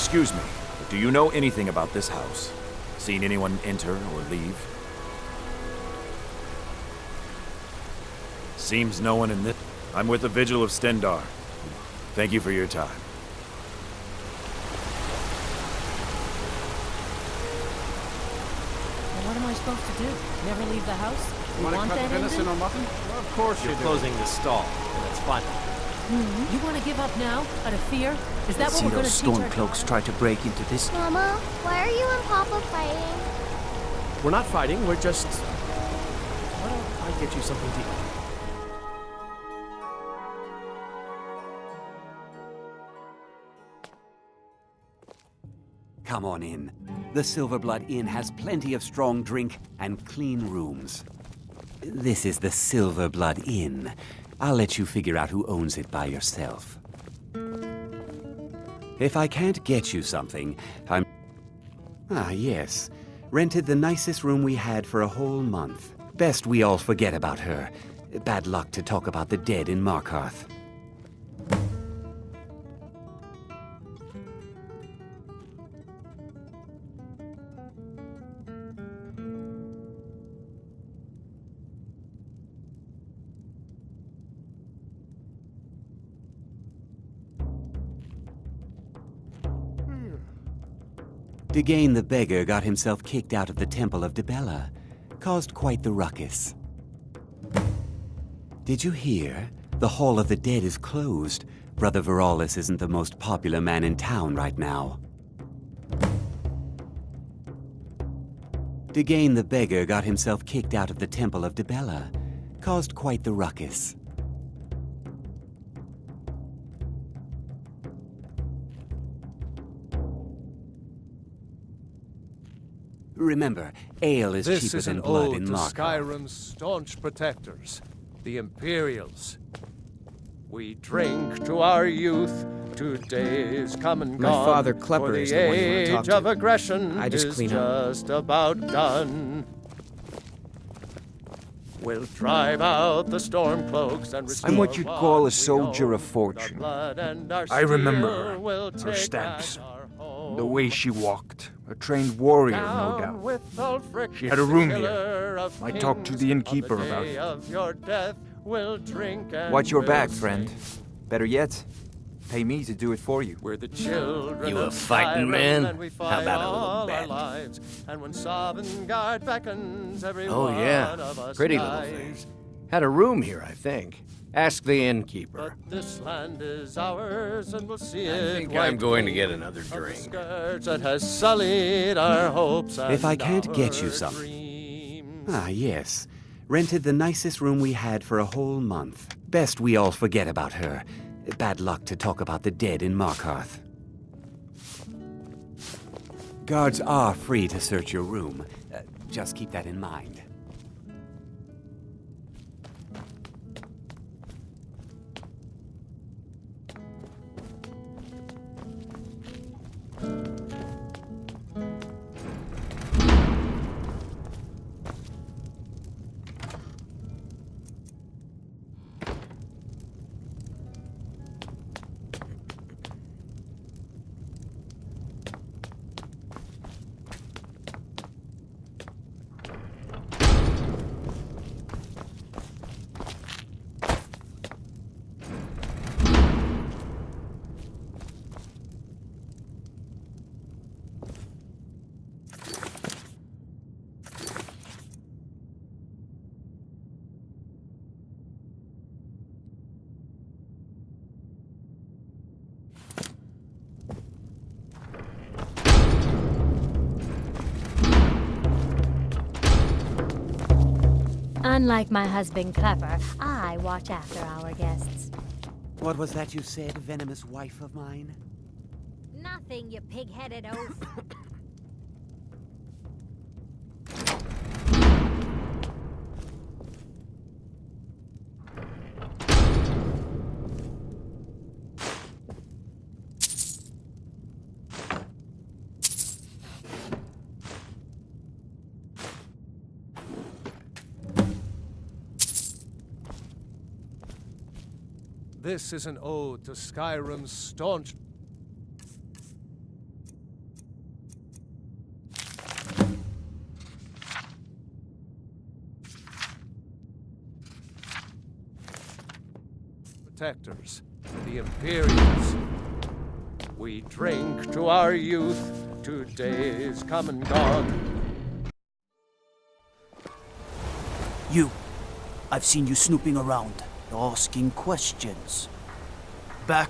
Excuse me, but do you know anything about this house? Seen anyone enter or leave? Seems no one in this. I'm with the Vigil of Stendar. Thank you for your time. Well, what am I supposed to do? Never leave the house? You Want to cut that venison ending? or muffin? Well, of course you're closing the stall, and it's fun. You want to give up now, out of fear? Is that what See we're going those to teach our stormcloaks try to break into this. Mama, why are you and Papa fighting? We're not fighting, we're just... Why don't I get you something to eat? Come on in. The Silverblood Inn has plenty of strong drink and clean rooms. This is the Silverblood Inn. I'll let you figure out who owns it by yourself. If I can't get you something, I'm... Ah, yes. Rented the nicest room we had for a whole month. Best we all forget about her. Bad luck to talk about the dead in Markarth. Degane the beggar got himself kicked out of the Temple of Dibella. Caused quite the ruckus. Did you hear? The Hall of the Dead is closed. Brother Veralis isn't the most popular man in town right now. Degane the beggar got himself kicked out of the Temple of Dibella. Caused quite the ruckus. Remember, ale is This cheaper is than an blood ode in to Markarth. Skyrim's staunch protectors, the Imperials. We drink to our youth, to days come and My gone. father, for Klepper, the is the one you want to talk age to. of aggression I just is clean up. just about done. We'll drive out the stormcloaks and restore I'm what you'd call a we soldier own. of fortune. The blood and our I remember steel her, will her take stance, back our home. The way she walked. A trained warrior, no Down doubt. with Ulfric, She had a room the here. killer of I talked to the kings. innkeeper On the about day it. of your death, we'll drink and Watch your we'll back, sing. friend. Better yet, pay me to do it for you. We're the children You a of fighting Skyrim, man? and we How fight about a little all our bet? lives. And when Sovngarde beckons, every Oh, one yeah. of us Pretty little dies. thing. Had a room here, I think. Ask the innkeeper. But this land is ours, and we'll see I it think white I'm going to gold get another of the drink. scourge that has sullied our hopes and If I can't get you our something. dreams. Ah, yes. Rented the nicest room we had for a whole month. Best we all forget about her. Bad luck to talk about the dead in Markarth. Guards are free to search your room. Just keep that in mind. Unlike my husband Klepper, I watch after our guests. What was that you said, venomous wife of mine? Nothing, you pig-headed oaf. This is an ode to Skyrim's staunch... protectors, the Imperials. We drink to our youth, to days come and gone. You. I've seen you snooping around, asking questions. Back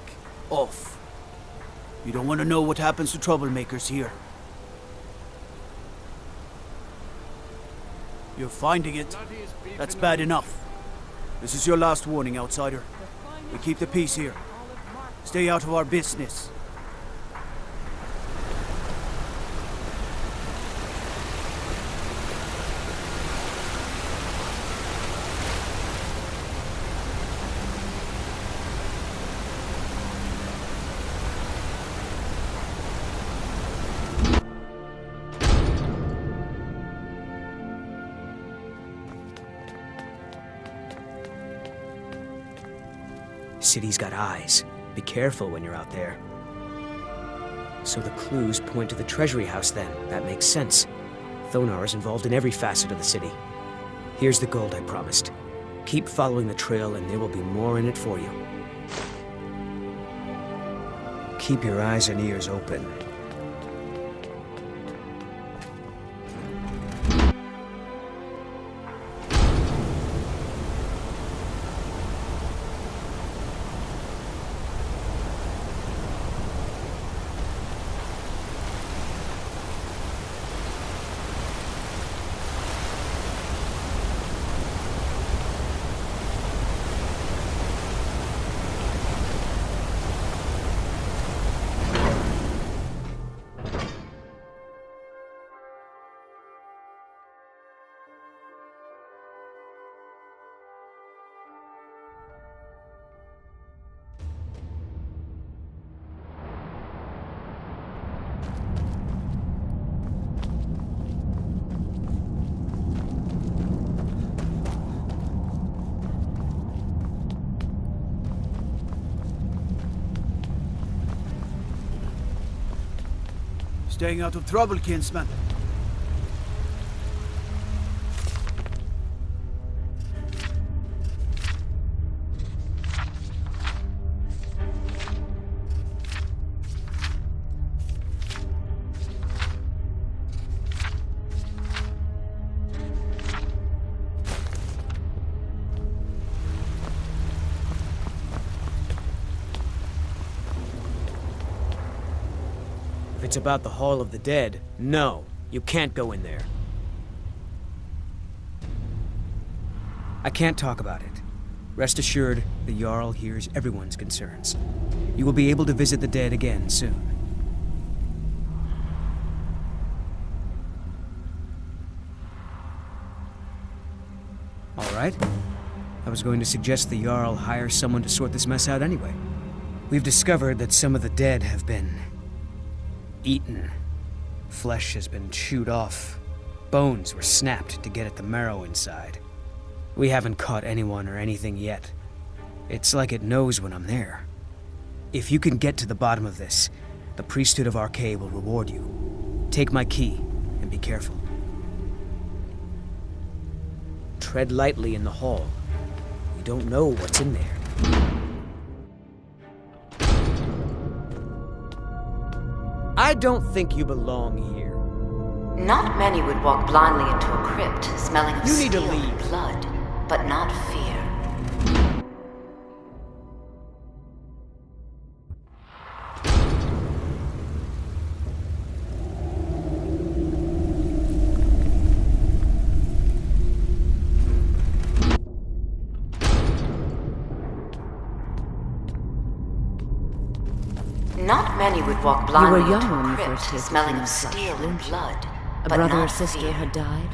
off. You don't want to know what happens to troublemakers here. You're finding it. That's bad enough. This is your last warning, outsider. We keep the peace here. Stay out of our business. City's got eyes. Be careful when you're out there. So the clues point to the treasury house then. That makes sense. Thonar is involved in every facet of the city. Here's the gold I promised. Keep following the trail and there will be more in it for you. Keep your eyes and ears open. Staying out of trouble, kinsman. If it's about the Hall of the Dead, no, you can't go in there. I can't talk about it. Rest assured, the Jarl hears everyone's concerns. You will be able to visit the dead again soon. All right. I was going to suggest the Jarl hire someone to sort this mess out anyway. We've discovered that some of the dead have been eaten. Flesh has been chewed off. Bones were snapped to get at the marrow inside. We haven't caught anyone or anything yet. It's like it knows when I'm there. If you can get to the bottom of this, the priesthood of Archay will reward you. Take my key, and be careful. Tread lightly in the hall. You don't know what's in there. I don't think you belong here. Not many would walk blindly into a crypt, smelling of You need to steel and leave. blood, but not fear. Not many would walk blindly You were into young a when you crypt, first tasted smelling human of flesh, steel and weren't you? blood, A but brother or not sister fear. had died?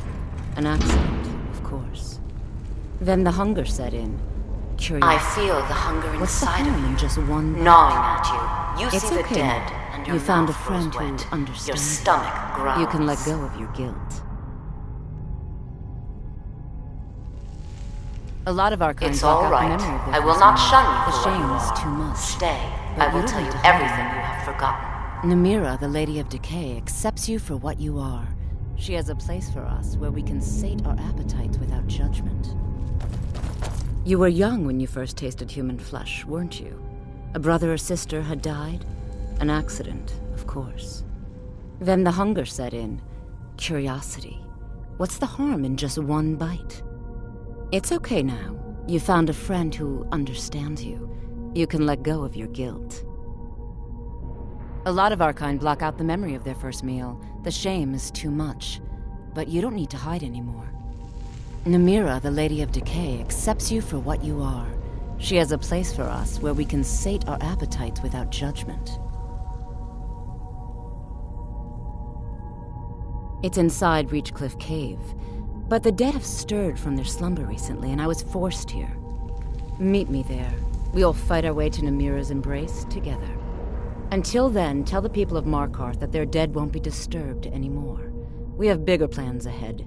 An accident, of course. Then the hunger set in. Curiosity. I feel the hunger What's the inside of harm you, in just one bite? gnawing at you. You It's see okay the now. dead, and your You found a mouth friend grows who wet. understands. Your stomach growls. You can let go of your guilt. A lot of our kind It's block all out right. the memory of their I will first not memory. shun you The for what shame you is are. too much. Stay. But I will you tell don't you need to hide everything it. you have forgotten. Namira, the Lady of Decay, accepts you for what you are. She has a place for us where we can sate our appetites without judgment. You were young when you first tasted human flesh, weren't you? A brother or sister had died? An accident, of course. Then the hunger set in. Curiosity. What's the harm in just one bite? It's okay now. You found a friend who understands you. You can let go of your guilt. A lot of our kind block out the memory of their first meal. The shame is too much. But you don't need to hide anymore. Namira, the Lady of Decay, accepts you for what you are. She has a place for us where we can sate our appetites without judgment. It's inside Reachcliff Cave, but the dead have stirred from their slumber recently, and I was forced here. Meet me there. We'll fight our way to Namira's embrace together. Until then, tell the people of Markarth that their dead won't be disturbed anymore. We have bigger plans ahead.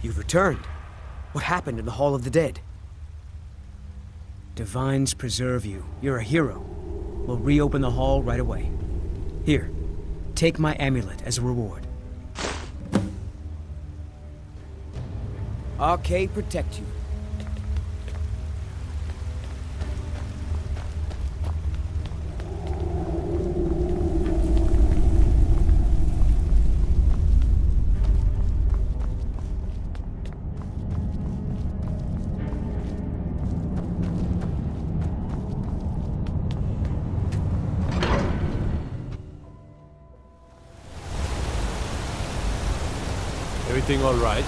You've returned. What happened in the Hall of the Dead? Divines preserve you. You're a hero. We'll reopen the hall right away. Here, take my amulet as a reward. Arcade protect you. Everything all right?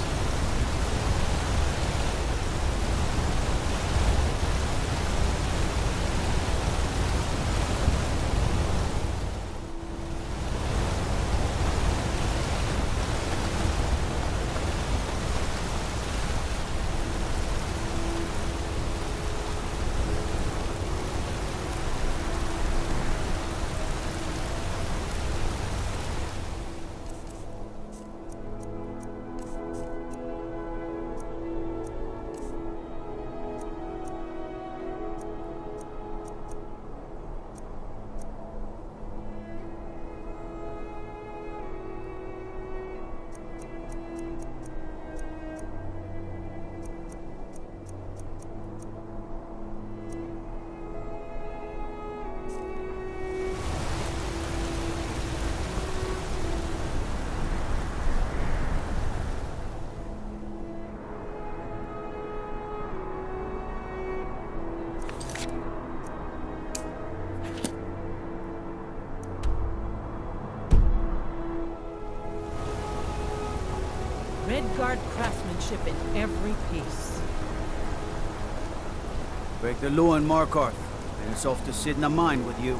Redguard craftsmanship in every piece. Break the law in Markarth, and it's off to sit in a mine with you.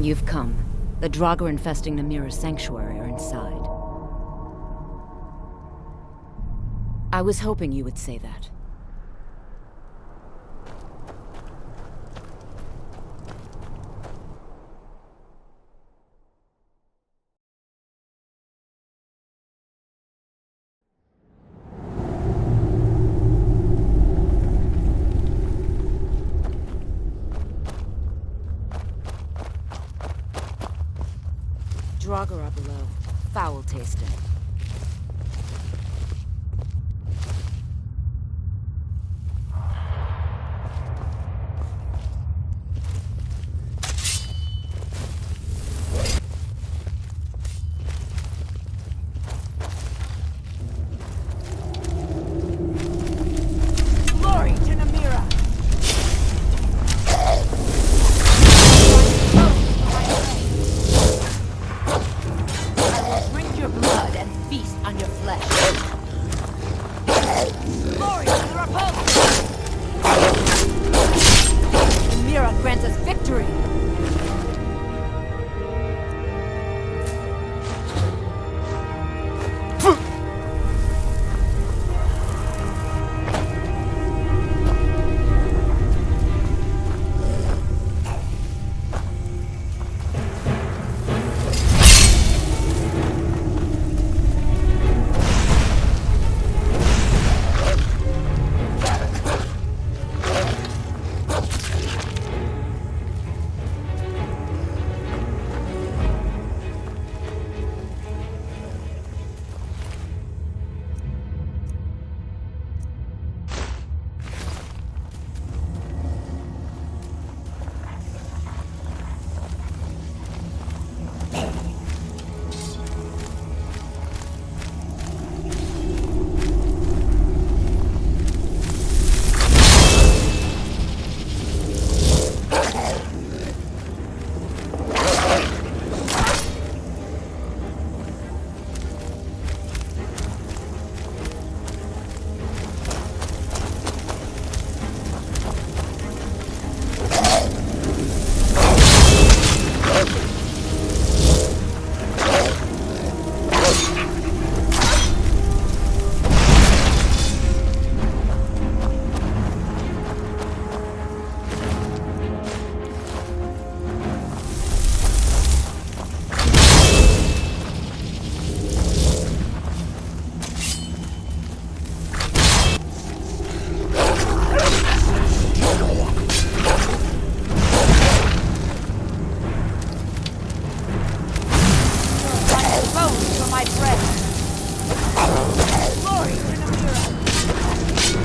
You've come. The Draugr infesting Namira's sanctuary are inside. I was hoping you would say that. Draugr are below. Foul tasting. Glory to Namira! Drink your blood and feast on your flesh. Glory to the Republic! Namira grants us victory!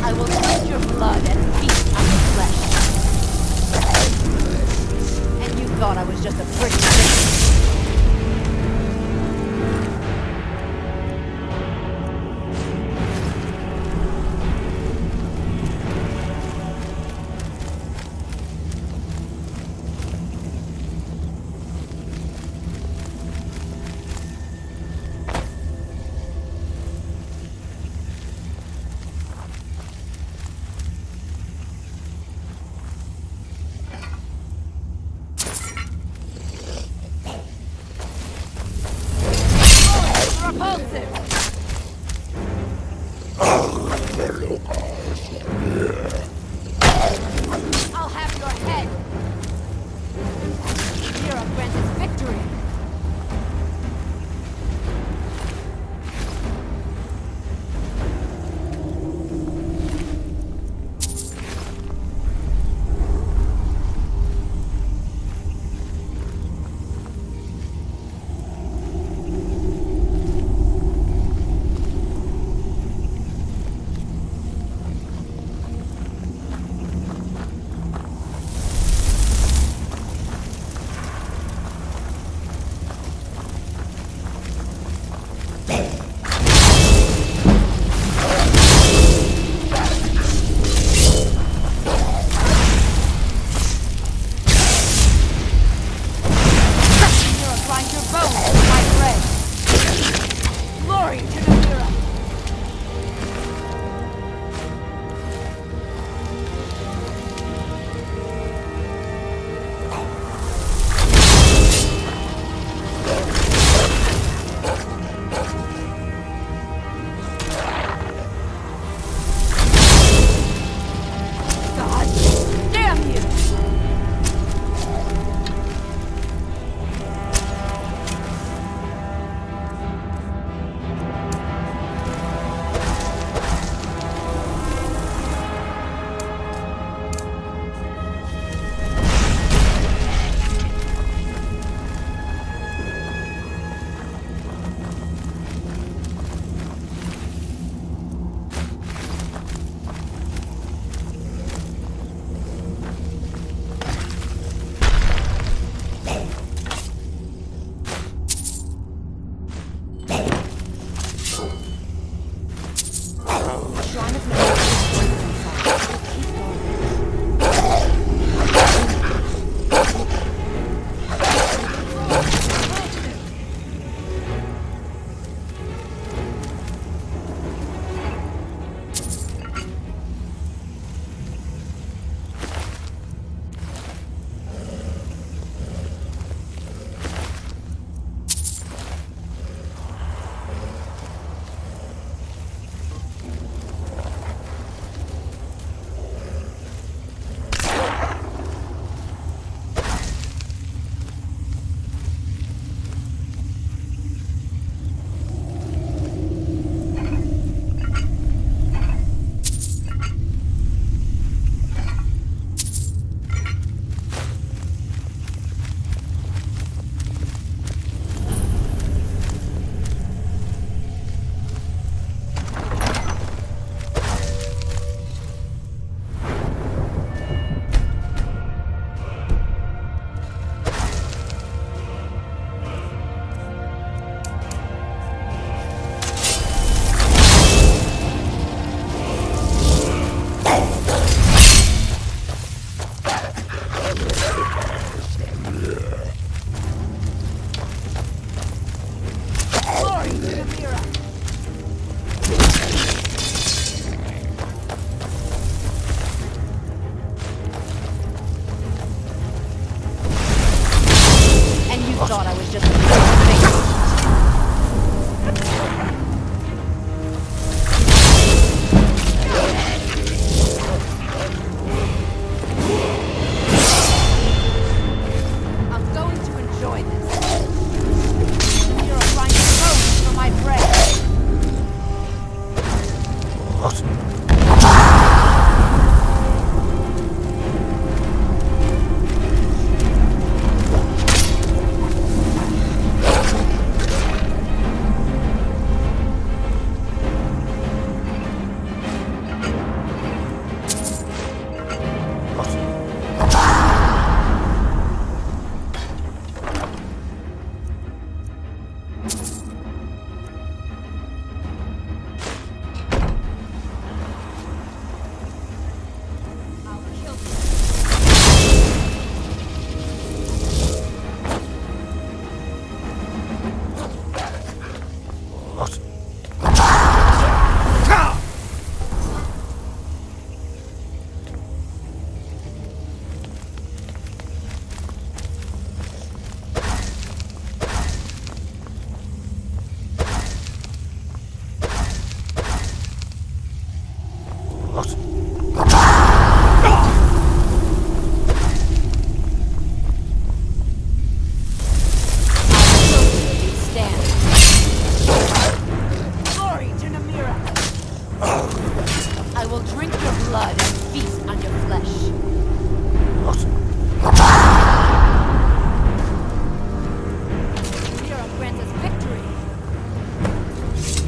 I will drink your blood and feast on your flesh. And you thought I was just a pretty thing.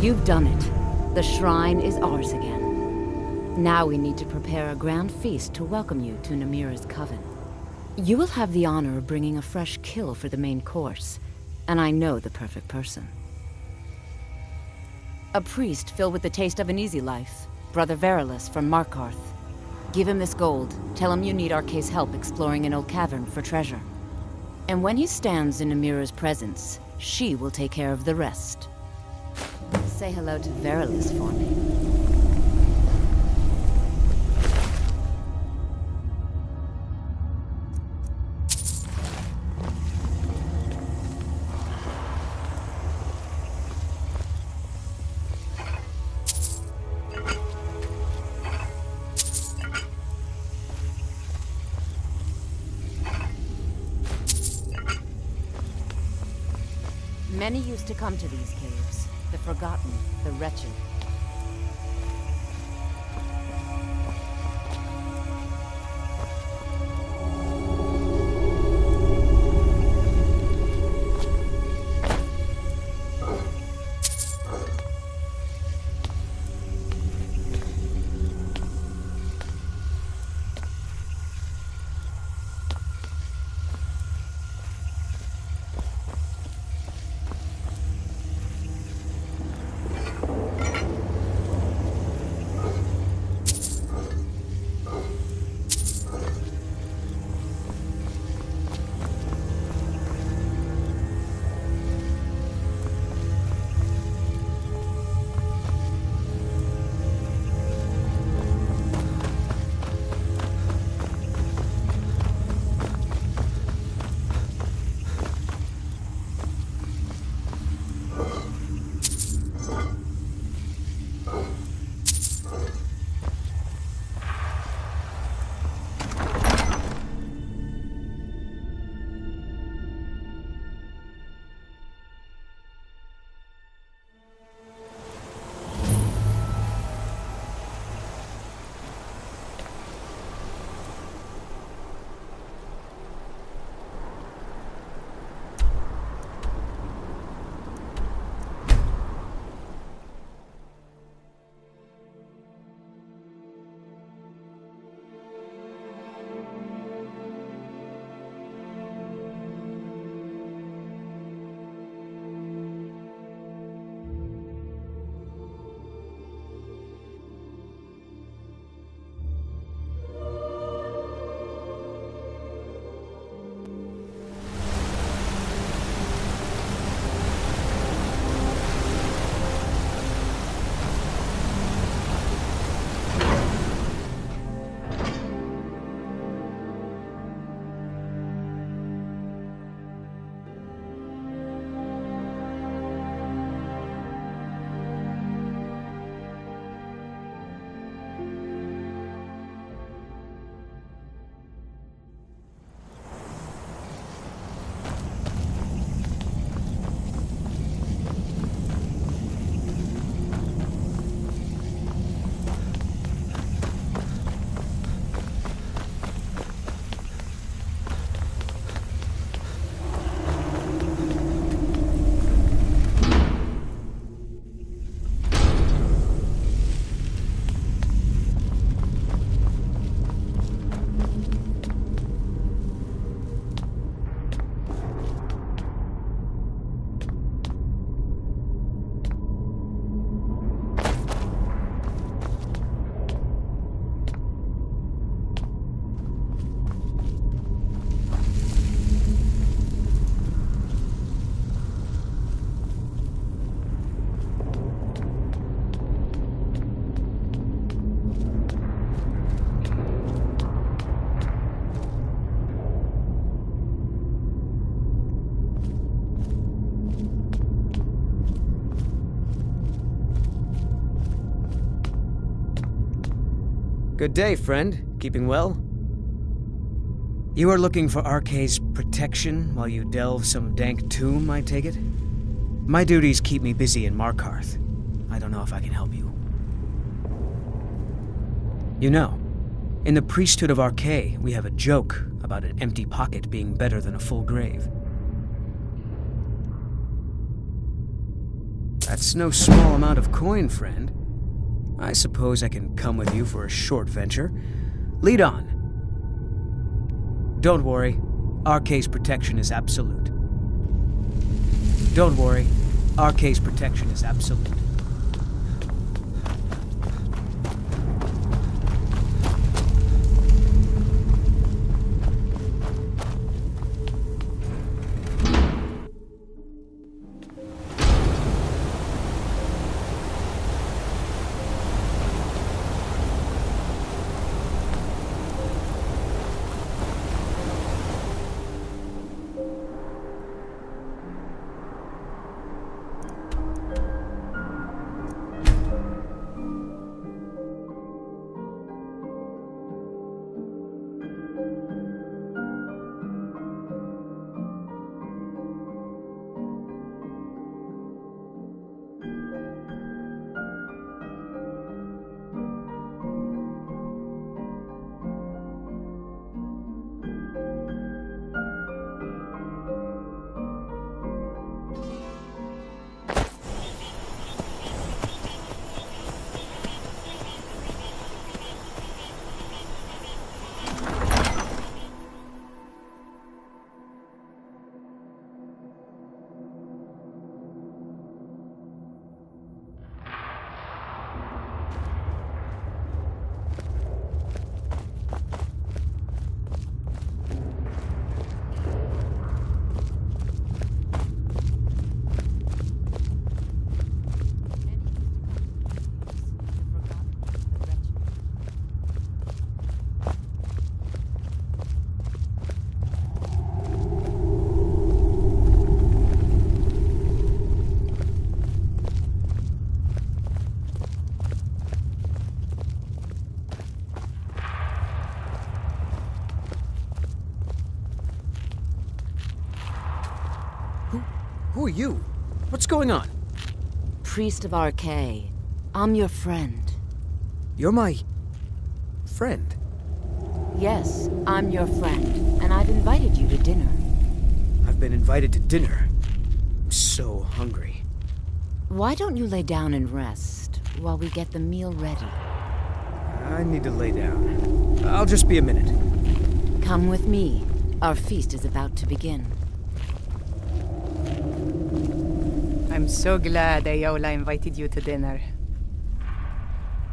You've done it. The shrine is ours again. Now we need to prepare a grand feast to welcome you to Namira's coven. You will have the honor of bringing a fresh kill for the main course, and I know the perfect person. A priest filled with the taste of an easy life, Brother Verilus from Markarth. Give him this gold. Tell him you need Arcae's help exploring an old cavern for treasure. And when he stands in Namira's presence, she will take care of the rest. Say hello to Verilus for me. Many used to come to these caves, the forgotten, the wretched. Good day, friend. Keeping well? You are looking for Arcae's protection while you delve some dank tomb, I take it? My duties keep me busy in Markarth. I don't know if I can help you. You know, in the priesthood of Arcae, we have a joke about an empty pocket being better than a full grave. That's no small amount of coin, friend. I suppose I can come with you for a short venture. Lead on. Don't worry, Arcade's protection is absolute. Don't worry, Arcade's protection is absolute. Who are you? What's going on? Priest of Arcade. I'm your friend. You're my... friend? Yes, I'm your friend, and I've invited you to dinner. I've been invited to dinner. I'm so hungry. Why don't you lay down and rest while we get the meal ready? I need to lay down. I'll just be a minute. Come with me. Our feast is about to begin. I'm so glad Ayola invited you to dinner.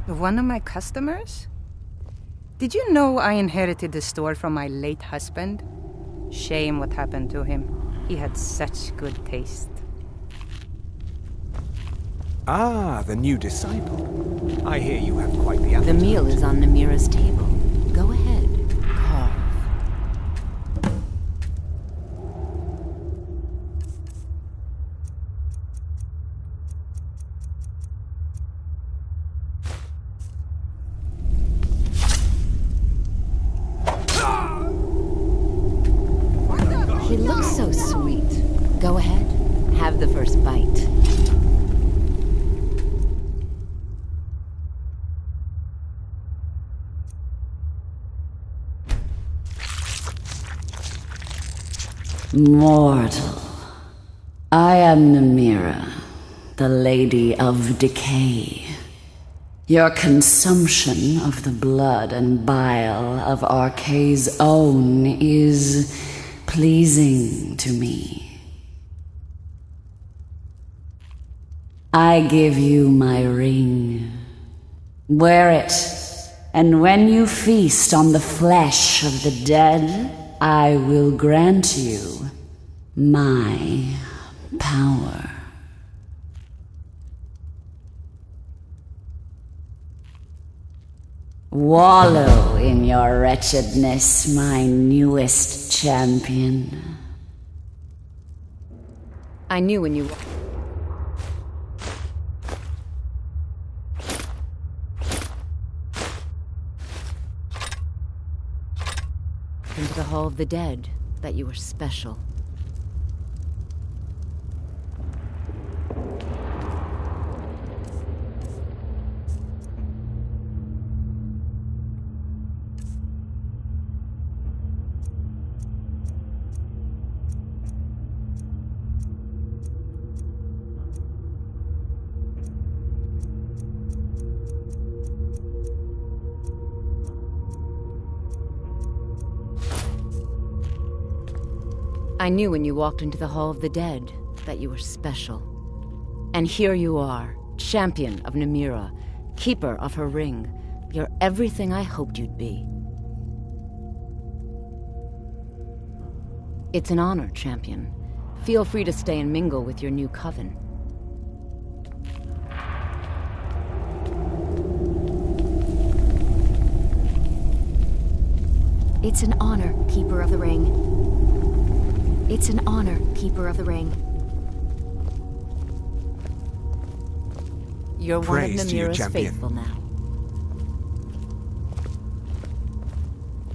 One of my customers? Did you know I inherited the store from my late husband? Shame what happened to him. He had such good taste. Ah, the new disciple. I hear you have quite the appetite. The meal is on Namira's table. Go ahead, carve. He looks so sweet. Go ahead, have the first bite. Mortal, I am Namira, the Lady of Decay. Your consumption of the blood and bile of Arcade's own is pleasing to me. I give you my ring. Wear it, and when you feast on the flesh of the dead, I will grant you my power. Wallow in your wretchedness, my newest champion. I knew when you... into the Hall of the Dead, that you were special. I knew when you walked into the Hall of the Dead that you were special. And here you are, champion of Namira, keeper of her ring. You're everything I hoped you'd be. It's an honor, champion. Feel free to stay and mingle with your new coven. It's an honor, Keeper of the Ring. It's an honor, Keeper of the Ring. You're Praise one of to you, Namira's champion. faithful now.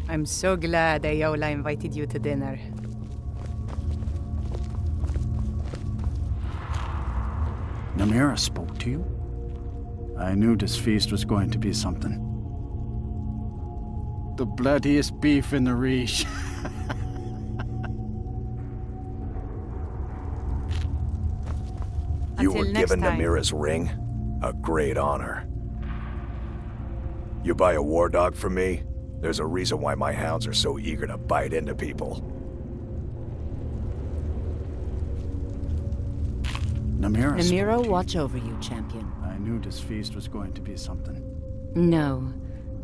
I'm so glad Ayola invited you to dinner. Namira spoke to you? I knew this feast was going to be something. The bloodiest beef in the Reach. You Until were next given time. Namira's ring? A great honor. You buy a war dog from me? There's a reason why my hounds are so eager to bite into people. Namira Namira, watch over you, champion. I knew this feast was going to be something. No.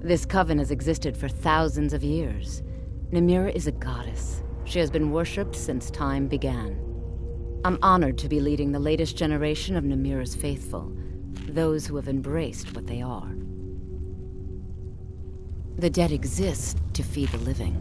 This coven has existed for thousands of years. Namira is a goddess. She has been worshipped since time began. I'm honored to be leading the latest generation of Namira's faithful, those who have embraced what they are. The dead exist to feed the living.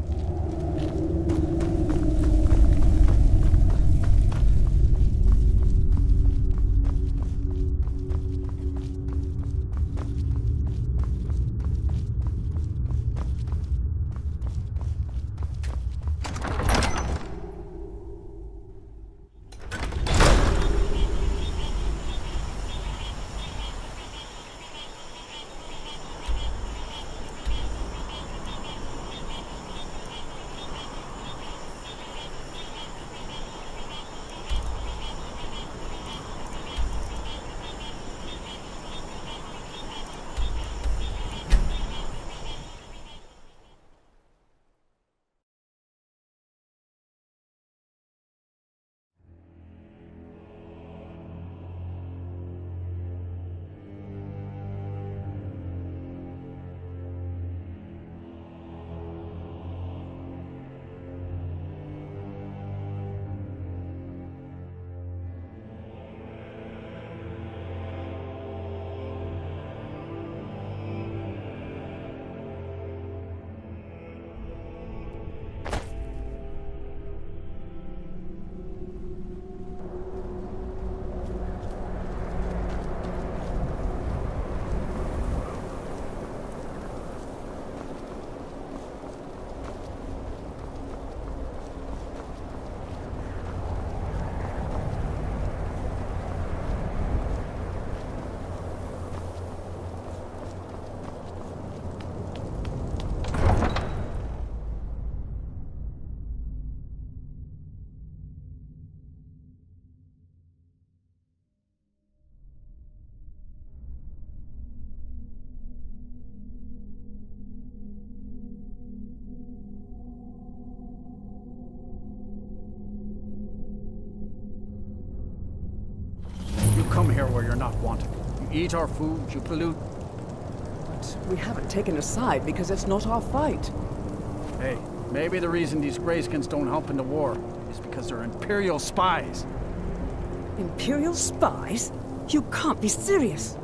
You come here where you're not wanted. You eat our food, you pollute. But we haven't taken a side because it's not our fight. Hey, maybe the reason these Greyskins don't help in the war is because they're Imperial spies. Imperial spies? You can't be serious.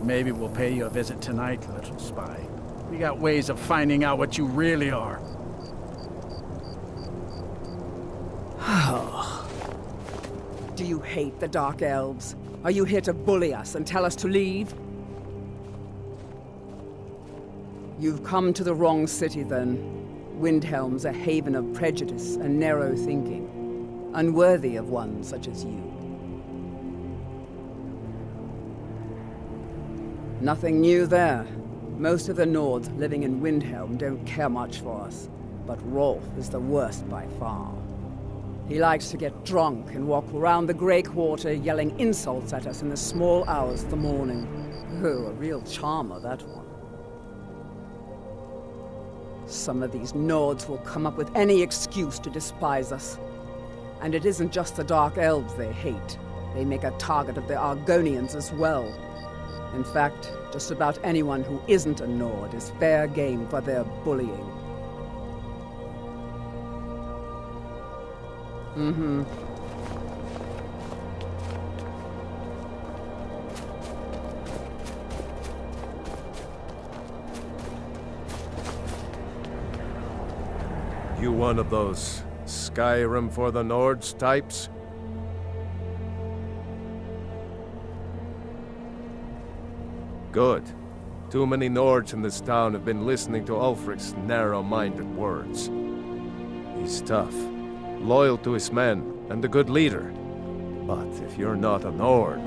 Maybe we'll pay you a visit tonight, little spy. We got ways of finding out what you really are. Do you hate the Dark Elves? Are you here to bully us and tell us to leave? You've come to the wrong city, then. Windhelm's a haven of prejudice and narrow thinking, unworthy of one such as you. Nothing new there. Most of the Nords living in Windhelm don't care much for us, but Rolf is the worst by far. He likes to get drunk and walk around the Grey Quarter yelling insults at us in the small hours of the morning. Oh, a real charmer, that one. Some of these Nords will come up with any excuse to despise us. And it isn't just the Dark Elves they hate. They make a target of the Argonians as well. In fact, just about anyone who isn't a Nord is fair game for their bullying. Mm-hmm. You one of those Skyrim for the Nords types? Good. Too many Nords in this town have been listening to Ulfric's narrow-minded words. He's tough, loyal to his men, and a good leader. But if you're not a Nord,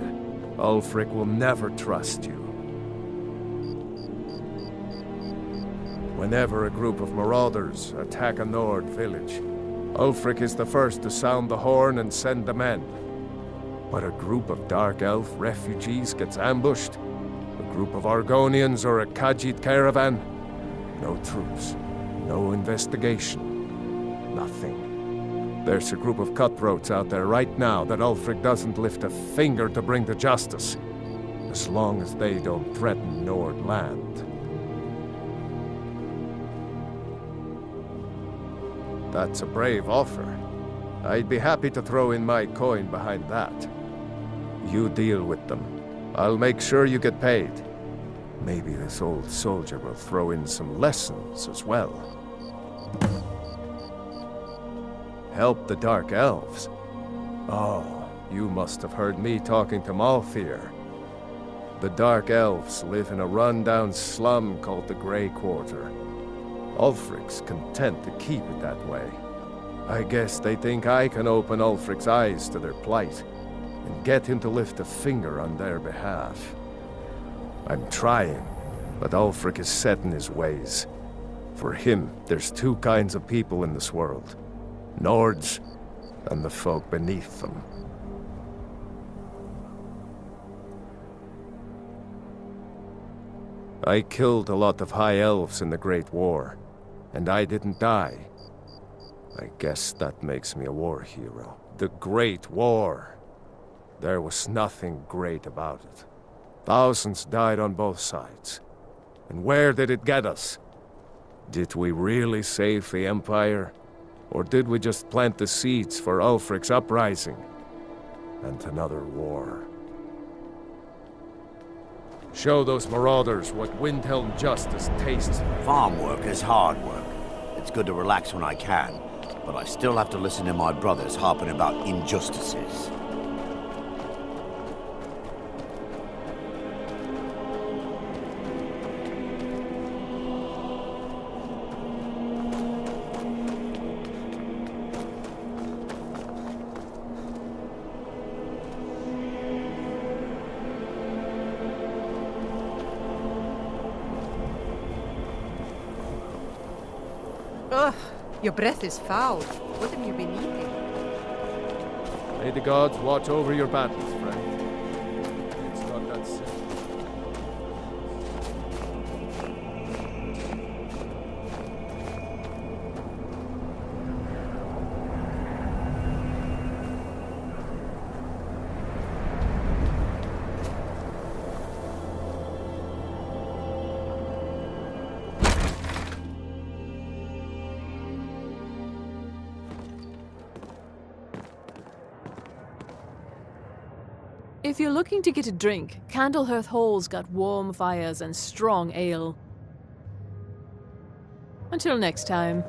Ulfric will never trust you. Whenever a group of marauders attack a Nord village, Ulfric is the first to sound the horn and send the men. But a group of Dark Elf refugees gets ambushed, a group of Argonians or a Khajiit caravan, no troops, no investigation, nothing. There's a group of cutthroats out there right now that Ulfric doesn't lift a finger to bring to justice, as long as they don't threaten Nord land. That's a brave offer. I'd be happy to throw in my coin behind that. You deal with them. I'll make sure you get paid. Maybe this old soldier will throw in some lessons as well. Help the Dark Elves? Oh, you must have heard me talking to Malthir. The Dark Elves live in a run-down slum called the Grey Quarter. Ulfric's content to keep it that way. I guess they think I can open Ulfric's eyes to their plight and get him to lift a finger on their behalf. I'm trying, but Ulfric is set in his ways. For him, there's two kinds of people in this world. Nords and the folk beneath them. I killed a lot of High Elves in the Great War. And I didn't die. I guess that makes me a war hero. The Great War. There was nothing great about it. Thousands died on both sides. And where did it get us? Did we really save the Empire? Or did we just plant the seeds for Ulfric's uprising? And another war. Show those marauders what Windhelm justice tastes like. Farm work is hard work. It's good to relax when I can, but I still have to listen to my brothers harping about injustices. Ugh, your breath is foul. What have you been eating? May the gods watch over your battles, friend. It's not that simple. If you're looking to get a drink, Candlehearth Hall's got warm fires and strong ale. Until next time.